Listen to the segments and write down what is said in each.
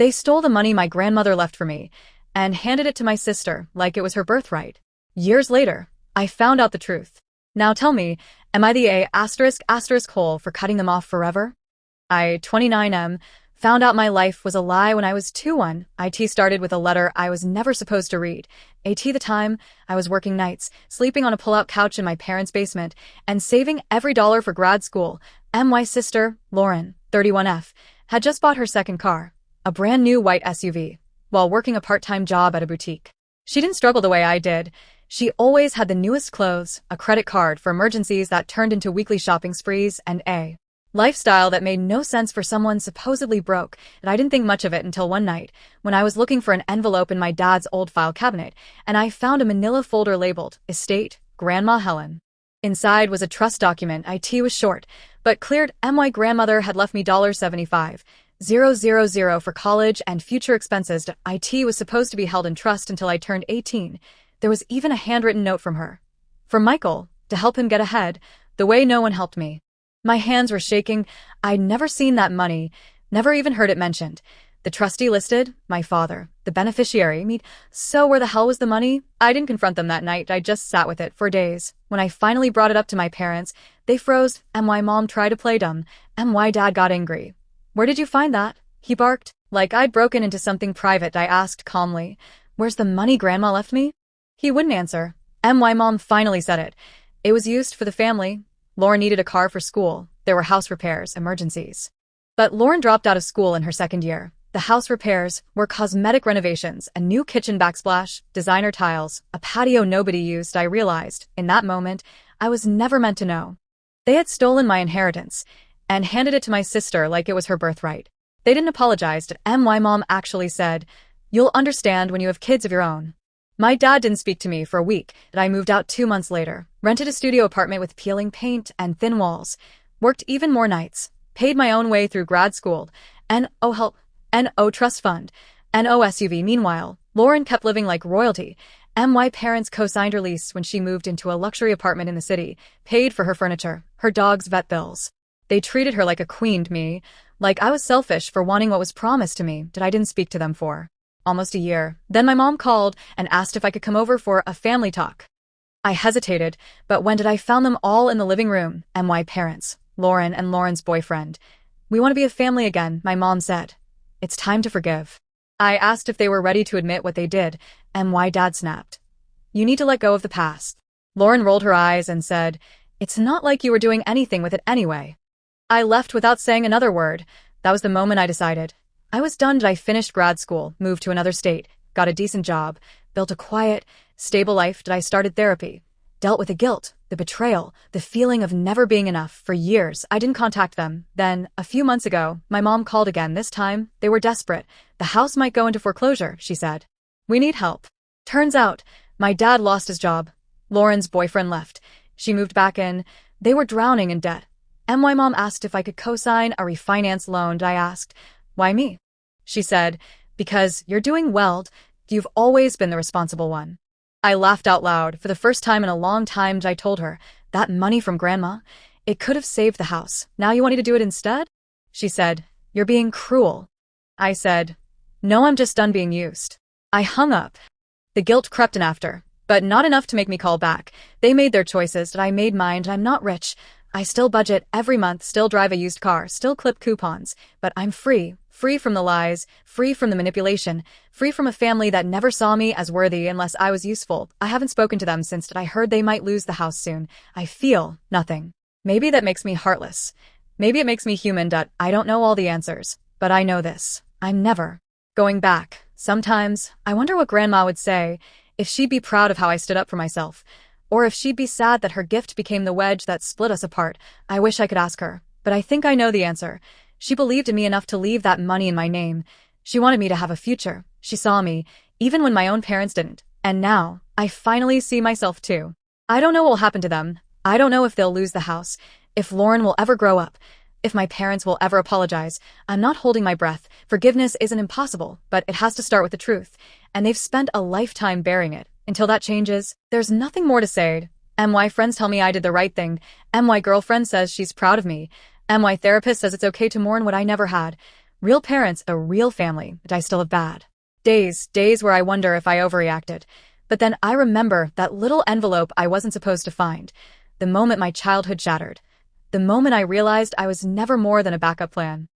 They stole the money my grandmother left for me and handed it to my sister like it was her birthright. Years later, I found out the truth. Now tell me, am I the Ahole for cutting them off forever? I, 29M, found out my life was a lie when I was 21. IT started with a letter I was never supposed to read. The time, I was working nights, sleeping on a pull-out couch in my parents' basement, and saving every dollar for grad school. My sister, Lauren, 31F, had just bought her second car, a brand new white SUV, while working a part-time job at a boutique. She didn't struggle the way I did. She always had the newest clothes, a credit card for emergencies that turned into weekly shopping sprees, and a lifestyle that made no sense for someone supposedly broke, and I didn't think much of it until one night, when I was looking for an envelope in my dad's old file cabinet, and I found a manila folder labeled, Estate, Grandma Helen. Inside was a trust document. IT was short, but cleared. My grandmother had left me $75,000 for college and future expenses. IT was supposed to be held in trust until I turned 18. There was even a handwritten note from her. From Michael, to help him get ahead, the way no one helped me. My hands were shaking. I'd never seen that money, never even heard it mentioned. The trustee listed, my father, the beneficiary, me. So where the hell was the money? I didn't confront them that night. I just sat with it for days. When I finally brought it up to my parents, they froze. My mom tried to play dumb. My dad got angry. Where did you find that? He barked. Like I'd broken into something private. I asked calmly, where's the money Grandma left me? He wouldn't answer. My mom finally said it. It was used for the family. Lauren needed a car for school. There were house repairs, emergencies. But Lauren dropped out of school in her second year. The house repairs were cosmetic renovations, a new kitchen backsplash, designer tiles, a patio nobody used. I realized, in that moment, I was never meant to know. They had stolen my inheritance and handed it to my sister like it was her birthright. They didn't apologize. My mom actually said, "You'll understand when you have kids of your own." My dad didn't speak to me for a week. I moved out 2 months later, rented a studio apartment with peeling paint and thin walls, worked even more nights, paid my own way through grad school, NO trust fund, NO SUV. Meanwhile, Lauren kept living like royalty. My parents co-signed her lease when she moved into a luxury apartment in the city, paid for her furniture, her dog's vet bills. They treated her like a queen. Me, like I was selfish for wanting what was promised to me that I didn't speak to them for. Almost a year. Then my mom called and asked if I could come over for a family talk. I hesitated, but when did I found them all in the living room? My parents, Lauren and Lauren's boyfriend. "We want to be a family again," my mom said. "It's time to forgive." I asked if they were ready to admit what they did. My dad snapped. "You need to let go of the past." Lauren rolled her eyes and said, "It's not like you were doing anything with it anyway." I left without saying another word. That was the moment I decided. I was done. I finished grad school, moved to another state, got a decent job, built a quiet, stable life. I started therapy, dealt with the guilt, the betrayal, the feeling of never being enough. For years, I didn't contact them. Then, a few months ago, my mom called again. This time, they were desperate. The house might go into foreclosure, she said. "We need help." Turns out, my dad lost his job. Lauren's boyfriend left. She moved back in. They were drowning in debt. My mom asked if I could co-sign a refinance loan. I asked, "Why me?" She said, "Because you're doing well. You've always been the responsible one." I laughed out loud. For the first time in a long time, I told her, "That money from Grandma, it could have saved the house. Now you want me to do it instead?" She said, "You're being cruel." I said, "No, I'm just done being used." I hung up. The guilt crept in after, but not enough to make me call back. They made their choices, I made mine. I'm not rich. I still budget every month, still drive a used car, still clip coupons, but I'm free. Free from the lies, free from the manipulation, free from a family that never saw me as worthy unless I was useful. I haven't spoken to them since I heard they might lose the house soon. I feel nothing. Maybe that makes me heartless. Maybe it makes me human. I don't know all the answers, but I know this. I'm never going back. Sometimes, I wonder what Grandma would say, if she'd be proud of how I stood up for myself, or if she'd be sad that her gift became the wedge that split us apart. I wish I could ask her, but I think I know the answer. She believed in me enough to leave that money in my name. She wanted me to have a future. She saw me, even when my own parents didn't. And now, I finally see myself too. I don't know what will happen to them. I don't know if they'll lose the house, if Lauren will ever grow up, if my parents will ever apologize. I'm not holding my breath. Forgiveness isn't impossible, but it has to start with the truth. And they've spent a lifetime bearing it. Until that changes, there's nothing more to say. My friends tell me I did the right thing. My girlfriend says she's proud of me. My therapist says it's okay to mourn what I never had. Real parents, a real family, but I still have bad days where I wonder if I overreacted. But then I remember that little envelope I wasn't supposed to find. The moment my childhood shattered. The moment I realized I was never more than a backup plan.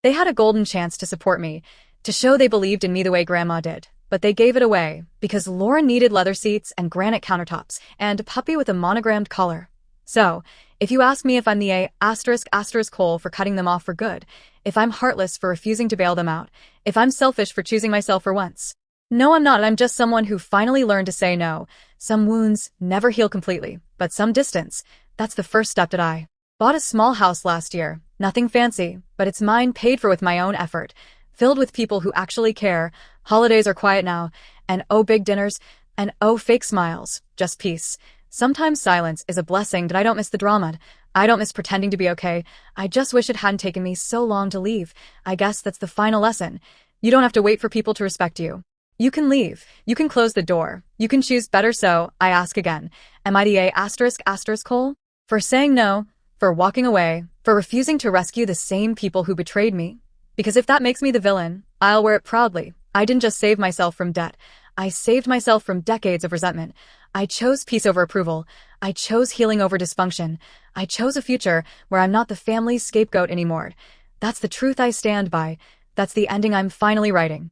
They had a golden chance to support me, to show they believed in me the way Grandma did. But they gave it away, because Lauren needed leather seats and granite countertops, and a puppy with a monogrammed collar. So, if you ask me if I'm the A***Cole for cutting them off for good, if I'm heartless for refusing to bail them out, if I'm selfish for choosing myself for once. No, I'm not. I'm just someone who finally learned to say no. Some wounds never heal completely, but some distance. That's the first step that I bought a small house last year. Nothing fancy, but it's mine, paid for with my own effort. Filled with people who actually care. Holidays are quiet now, and oh, big dinners, and oh, fake smiles. Just peace. Sometimes silence is a blessing. That I don't miss the drama. I don't miss pretending to be okay. I just wish it hadn't taken me so long to leave. I guess that's the final lesson. You don't have to wait for people to respect you. You can leave. You can close the door. You can choose better. So, I ask again, am I the A***Cole? For saying no, for walking away, for refusing to rescue the same people who betrayed me? Because if that makes me the villain, I'll wear it proudly. I didn't just save myself from debt. I saved myself from decades of resentment. I chose peace over approval. I chose healing over dysfunction. I chose a future where I'm not the family's scapegoat anymore. That's the truth I stand by. That's the ending I'm finally writing.